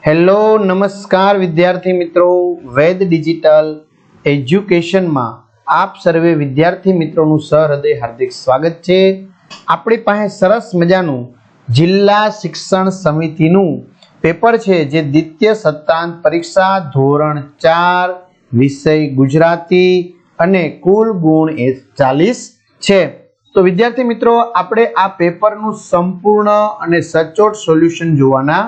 Hello નમસ્કાર વિદ્યાર્થી મિત્રો, વેદ ડિજિટલ એજ્યુકેશનમાં આપ સર્વે વિદ્યાર્થી મિત્રોનું સહૃદય હાર્દિક સ્વાગત છે। આપણી પાસે સરસ મજાનું જિલ્લા શિક્ષણ સમિતિનું પેપર છે જે દ્વિતીય સત્રાંત પરીક્ષા ધોરણ 4 વિષય ગુજરાતી અને કુલ ગુણ 40 છે। તો વિદ્યાર્થી મિત્રો, આપણે આ પેપરનું સંપૂર્ણ અને સચોટ સોલ્યુશન જોવાના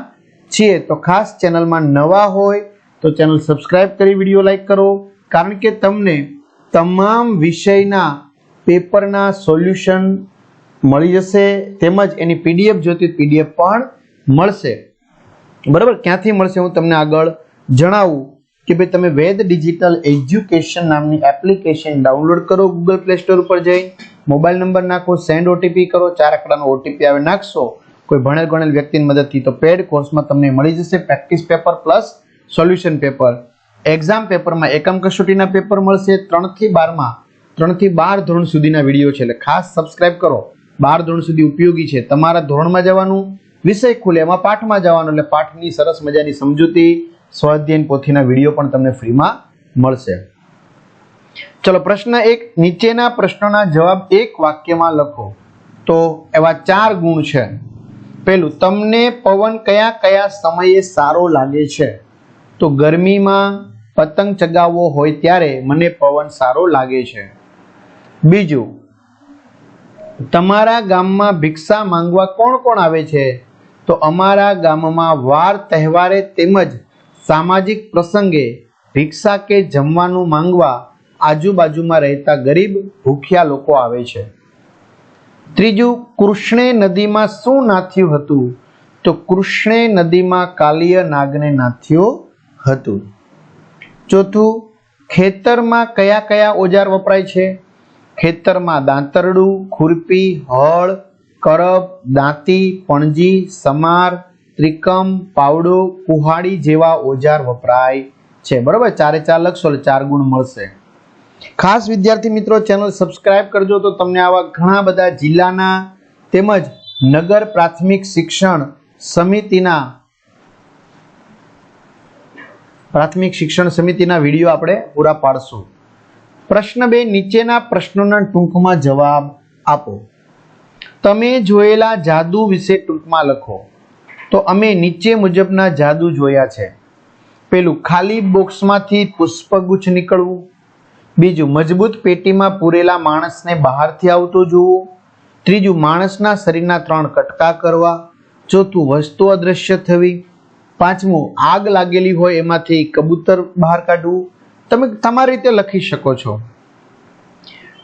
છીએ। તો ખાસ ચેનલમાં નવા હોય તો ચેનલ સબસ્ક્રાઇબ કરી વિડીયો લાઈક કરો, કારણ કે તમને તમામ વિષયના પેપરના સોલ્યુશન મળી જશે, તેમજ એની પીડીએફ જોતી પીડીએફ પણ મળશે। બરાબર, ક્યાંથી મળશે હું તમને આગળ જણાવું કે ભાઈ તમે વેદ ડિજિટલ એજ્યુકેશન નામની એપ્લિકેશન ડાઉનલોડ કરો, ગૂગલ પ્લે સ્ટોર ઉપર જઈ મોબાઈલ નંબર નાખો, સેન્ડ ઓટીપી કરો, 4 અંકડાનો ઓટીપી આવે નાખશો કોઈ ભણેલ ગણેલ વ્યક્તિની મદદથી, તો પેડ કોર્સમાં તમને મળી જશે practice paper plus solution paper. Exam પેપરમાં એકમ કસોટીના પેપર મળશે, 3 થી 12 ધોરણ સુધીના વિડીયો છે, એટલે ખાસ સબસ્ક્રાઇબ કરો। 12 ધોરણ સુધી ઉપયોગી છે। તમારા ધોરણમાં જવાનું, વિષય ખુલે એમાં પાઠમાં જવાનું, એટલે પાઠની સરસ મજાની સમજૂતી, સ્વાધ્યાયન પોથીના વિડીયો પણ તમને ફ્રીમાં મળશે। ચલો, પ્રશ્ન 1, નીચેના પ્રશ્નોના જવાબ એક વાક્યમાં લખો। તો એવા 4 ગુણ છે। પહેલું, તમને પવન કયા કયા સમયે સારો લાગે છે? તો ગરમીમાં પતંગ ચગાવવો હોય ત્યારે મને પવન સારો લાગે છે। બીજું, તમારા ગામમાં ભિક્ષા માંગવા કોણ કોણ આવે છે? તો અમારા ગામમાં વાર તહેવારે તેમજ સામાજિક પ્રસંગે ભિક્ષા કે જમવાનું માંગવા આજુબાજુમાં રહેતા ગરીબ ભૂખ્યા લોકો આવે છે। ત્રીજું, કૃષ્ણે નદીમાં શું નાથ્યું હતું? તો કૃષ્ણે નદીમાં કાલિય નાગને નાથ્યું હતું। ચોથું, ખેતરમાં કયા કયા ઓજાર વપરાય છે? ખેતરમાં દાંતરડું, ખુરપી, હળ, કરબ, દાંતી, પણજી, સમાર, ત્રિકમ, પાવડો, કુહાડી જેવા ઓજાર વપરાય છે। બરાબર, 4 લખશો એટલે 4 ગુણ મળશે। ખાસ વિદ્યાર્થી મિત્રો, ચેનલ સબસ્ક્રાઇબ કરજો તો તમને આવા ઘણા બધા જિલ્લાના તેમજ નગર પ્રાથમિક શિક્ષણ સમિતિના વિડીયો આપણે પૂરા પાડશું। પ્રશ્ન 2, નીચેના પ્રશ્નોના ટૂંકમાં જવાબ આપો। તમે જોયેલા જાદુ વિશે ટૂંકમાં લખો। તો અમે નીચે મુજબના જાદુ જોયા છે। પેલું, ખાલી બોક્સમાંથી પુષ્પગુચ્છ નીકળવું। બીજું, મજબૂત પેટીમાં પૂરેલા માણસને બહારથી આવતો જોવો। ત્રીજું, માણસના શરીરના 3 કટકા કરવા। ચોથું, વસ્તુ અદ્રશ્ય થવી। પાંચમું, આગ લાગેલી હોય એમાંથી કબૂતર બહાર કાઢવું। તમે તમારી રીતે લખી શકો છો।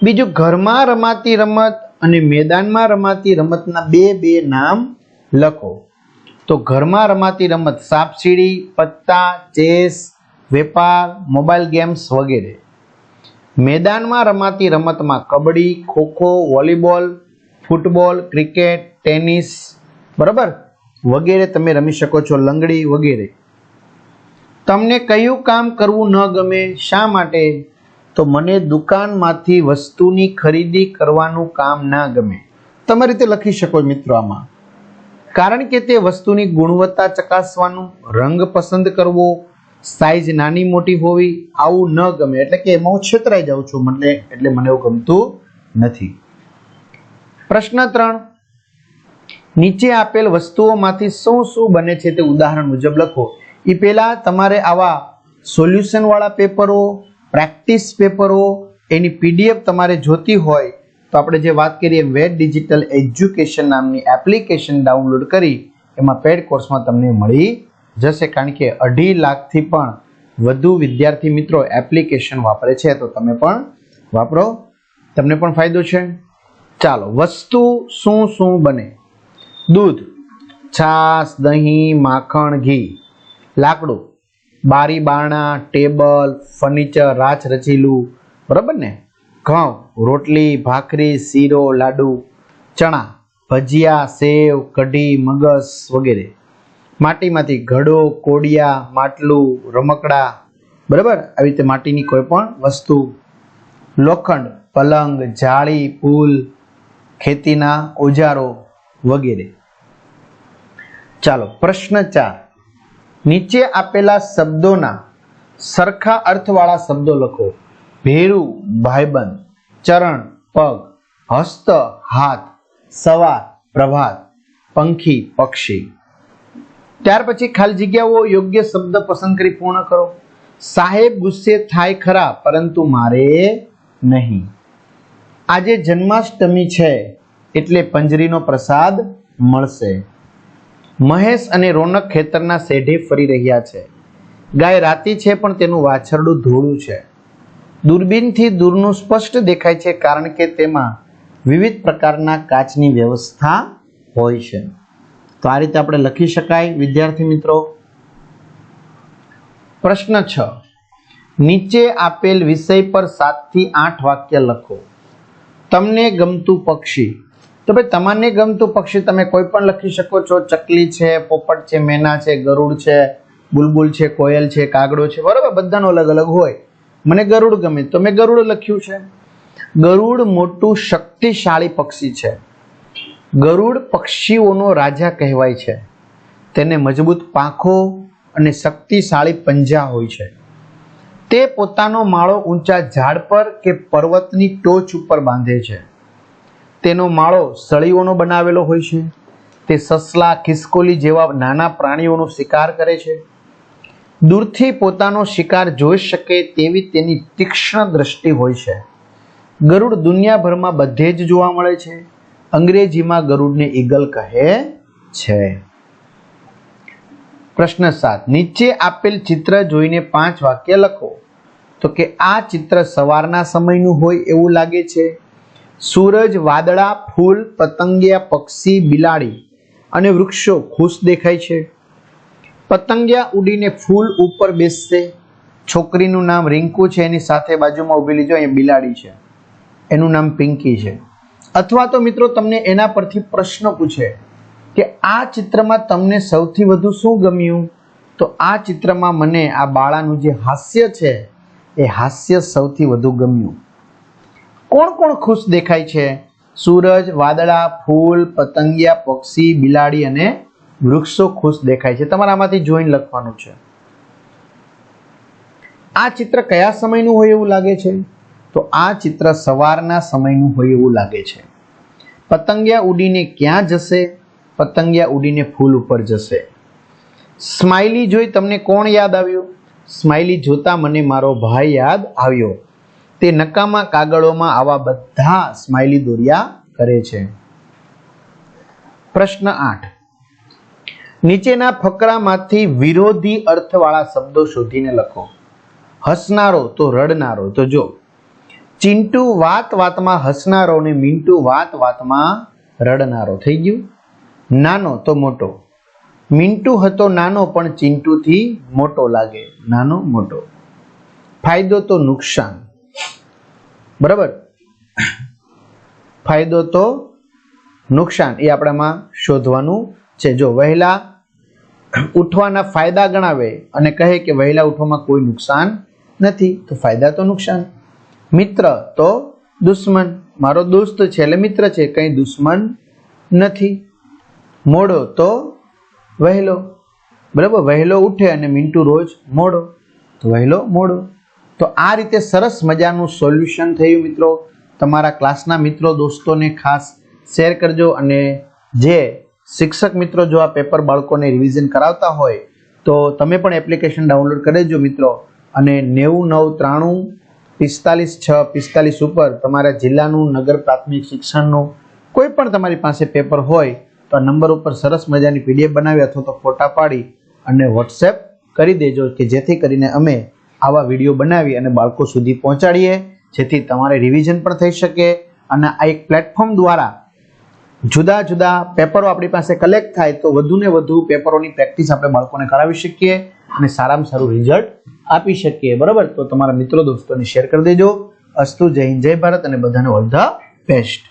બીજું, ઘરમાં રમાતી રમત અને મેદાનમાં રમાતી રમતના બે નામ લખો। તો ઘરમાં રમાતી રમત સાપસીડી, પત્તા, ચેસ, વેપાર, મોબાઈલ ગેમ્સ વગેરે। મેદાનમાં રમાતી રમતમાં kabaddi, kho kho, volleyball, football, cricket, tennis, બરાબર વગેરે તમે રમી શકો છો, લંગડી વગેરે। તમને કયું કામ કરવું ન ગમે? શા માટે? તો મને દુકાનમાંથી વસ્તુની ખરીદી કરવાનું કામ ના ગમે। તમારી રીતે લખી શકો મિત્રો આમાં, કારણ કે તે વસ્તુની ગુણવત્તા ચકાસવાનું, રંગ પસંદ કરવો, સાઈઝ નાની મોટી હોવી, આવું ન ગમે, એટલે કે એમાં હું છેતરાઈ જાઉં છું, એટલે મને એવું ગમતું નથી। પ્રશ્ન 3, નીચે આપેલ વસ્તુઓમાંથી શું શું બને છે તે ઉદાહરણ મુજબ લખો। એ પહેલા તમારે આવા સોલ્યુશન વાળા પેપરો, પ્રેક્ટિસ પેપરો, એની પીડીએફ તમારે જોતી હોય તો આપણે જે વાત કરીએ વેદ ડિજિટલ એજ્યુકેશન નામની એપ્લિકેશન ડાઉનલોડ કરી એમાં પેડ કોર્સમાં તમને મળી જશે, કારણ કે 2.5 લાખથી પણ વધુ વિદ્યાર્થી મિત્રો એપ્લિકેશન વાપરે છે, તો તમે પણ વાપરો, તમને પણ ફાયદો છે। ચાલો, વસ્તુ શું શું બને? દૂધ, છાશ, દહીં, માખણ, ઘી। લાકડું, બારી બારણા, ટેબલ, ફર્નિચર, રાચ રચીલું, બરાબર ને? ઘઉં, રોટલી, ભાખરી, શીરો, લાડુ। ચણા, ભજીયા, સેવ, કઢી, મગસ વગેરે। માટીમાંથી ઘડો, કોડિયા, માટલું, રમકડા, બરાબર આવી રીતે માટીની કોઈ પણ વસ્તુ। લોખંડ, પલંગ, જાળી, પુલ, ખેતીના ઓજારો વગેરે। ચાલો, પ્રશ્ન 4, નીચે આપેલા શબ્દોના સરખા અર્થવાળા શબ્દો લખો. ભેરું ભાઈબંધ, ચરણ પગ, હસ્ત હાથ, સવાર પ્રભાત, પંખી પક્ષી. ત્યાર પછી ખાલી જગ્યાઓ યોગ્ય શબ્દ પસંદ કરી પૂર્ણ કરો. સાહેબ ગુસ્સે થાય ખરા પરંતુ મારે નહીં. આજે જન્માષ્ટમી છે એટલે પંજરીનો પ્રસાદ મળશે. મહેશ અને રોનક ખેતરના શેઢે ફરી રહ્યા છે. ગાય રાતી છે પણ તેનું વાછરડું ધોળું છે. દૂરબીનથી દૂરનું સ્પષ્ટ દેખાય છે કારણ કે તેમાં વિવિધ પ્રકારના કાચની વ્યવસ્થા હોય છે. તો આ રીતે આપણે લખી શકાય વિદ્યાર્થી મિત્રો. પ્રશ્ન 6. નીચે આપેલ વિષય પર 7 થી 8 વાક્ય લખો. તમને ગમતું પક્ષી. તો ભાઈ તમને ગમતું પક્ષી તમે કોઈ પણ લખી શકો છો. ચકલી છે, પોપટ છે, મેના છે, ગરુડ છે, બુલબુલ છે, કોયલ છે, કાગડો છે, બરાબર. બધાનો અલગ અલગ હોય. મને ગરુડ ગમે તો મેં ગરુડ લખ્યું છે. ગરુડ મોટું શક્તિશાળી પક્ષી છે. ગરુડ પક્ષીઓનો રાજા કહેવાય છે. તેને મજબૂત પાંખો અને શક્તિશાળી પંજા હોય છે. તે પોતાનો માળો ઊંચા ઝાડ પર કે પર્વતની ટોચ ઉપર બાંધે છે. તેનો માળો સળીઓનો બનાવેલો હોય છે. તે સસલા, ખિસકોલી જેવા નાના પ્રાણીઓનો શિકાર કરે છે. દૂરથી પોતાનો શિકાર જોઈ શકે તેવી તેની તીક્ષ્ણ દ્રષ્ટિ હોય છે. ગરુડ દુનિયાભરમાં બધે જ જોવા મળે છે. અંગ્રેજીમાં ગરુડને ઈગલ કહે છે. પ્રશ્ન 7. નીચે આપેલ ચિત્ર જોઈને 5 વાક્ય લખો. તો કે આ ચિત્ર સવારના સમયનું હોય એવું લાગે છે. સૂરજ, વાદળા, ફૂલ, પતંગિયા, પક્ષી, બિલાડી અને વૃક્ષો ખુશ દેખાય છે. પતંગિયા ઉડીને ફૂલ ઉપર બેસશે. છોકરીનું નામ રિંકુ છે, એની સાથે બાજુમાં ઊભેલી જો અહીંયા બિલાડી છે, એનું નામ પિંકી છે. અથવા તો મિત્રો તમને એના પરથી પ્રશ્ન પૂછે કે આ ચિત્રમાં તમને સૌથી વધુ શું ગમ્યું? તો આ ચિત્રમાં મને આ બાળાનું જે હાસ્ય છે એ હાસ્ય સૌથી વધુ ગમ્યું. કોણ કોણ ખુશ દેખાય છે? સૂરજ, વાદળા, ફૂલ, પતંગિયા, પક્ષી, બિલાડી અને વૃક્ષો ખુશ દેખાય છે. તમારે આમાંથી જોઈને લખવાનું છે. આ ચિત્ર કયા સમયનું હોય એવું લાગે છે? તો આ ચિત્ર સવારના સમયનું હોય એવું લાગે છે. પતંગિયા ઉડીને ક્યાં જશે? પતંગિયા ઉડીને ફૂલ ઉપર જશે. સ્માઇલી જોઈ તમને કોણ યાદ આવ્યું? સ્માઇલી જોતા મને મારો ભાઈ યાદ આવ્યો. તે નકામા કાગળોમાં આવા બધા સ્માઇલી દોર્યા કરે છે. પ્રશ્ન 8. નીચેના ફકરામાંથી વિરોધી અર્થવાળા શબ્દો શોધીને લખો. હસનારો તો રડનારો. તો જો ચિંટુ વાત વાતમાં હસનારો ને મિન્ટુ વાત વાતમાં રડનારો થઈ ગયું. નાનો તો મોટો. મિન્ટુ હતો નાનો પણ ચિંટુથી મોટો લાગે. નાનો મોટો. ફાયદો તો નુકસાન. બરાબર. ફાયદો તો નુકસાન એ આપણામાં શોધવાનું છે. જો વહેલા ઉઠવાના ફાયદા ગણાવે અને કહે કે વહેલા ઉઠવામાં કોઈ નુકસાન નથી તો ફાયદા તો નુકસાન. મિત્ર તો દુશ્મન. મારો દોસ્ત છે એટલે મિત્ર છે, કઈ દુશ્મન નથી. મોડો તો વહેલો. બરાબર. વહેલો ઉઠે અને મિન્ટુ રોજ મોડો તો વહેલો મોડો. તો આ રીતે સરસ મજાનું સોલ્યુશન થયું મિત્રો. તમારા ક્લાસના મિત્રો દોસ્તોને ખાસ શેર કરજો. અને જે શિક્ષક મિત્રો જો આ પેપર બાળકોને રિવિઝન કરાવતા હોય તો તમે પણ એપ્લિકેશન ડાઉનલોડ કરી દેજો મિત્રો. અને 9993 45 6 45 ઉપર તમારા જિલ્લાનું નગર પ્રાથમિક શિક્ષણનું કોઈ પણ તમારી પાસે પેપર હોય તો આ નંબર ઉપર સરસ મજાની PDF બનાવી અથવા તો ફોટા પાડી અને WhatsApp કરી દેજો કે જેથી કરીને અમે આવા વિડીયો બનાવી અને બાળકો સુધી પહોંચાડીએ, જેથી તમારે રિવિઝન પણ થઈ શકે. અને આ એક પ્લેટફોર્મ દ્વારા જુદા જુદા પેપરો આપણી પાસે કલેક્ટ થાય તો વધુને વધુ પેપરોની પ્રેક્ટિસ આપણે બાળકોને કરાવી શકીએ અને સારામાં સારું રિઝલ્ટ આપી શકીએ. બરાબર. તો તમારા મિત્રો દોસ્તોને શેર કરી દેજો. અસ્તુ. જય હિન્દ, જય ભારત અને બધાને ઓલ ધ બેસ્ટ.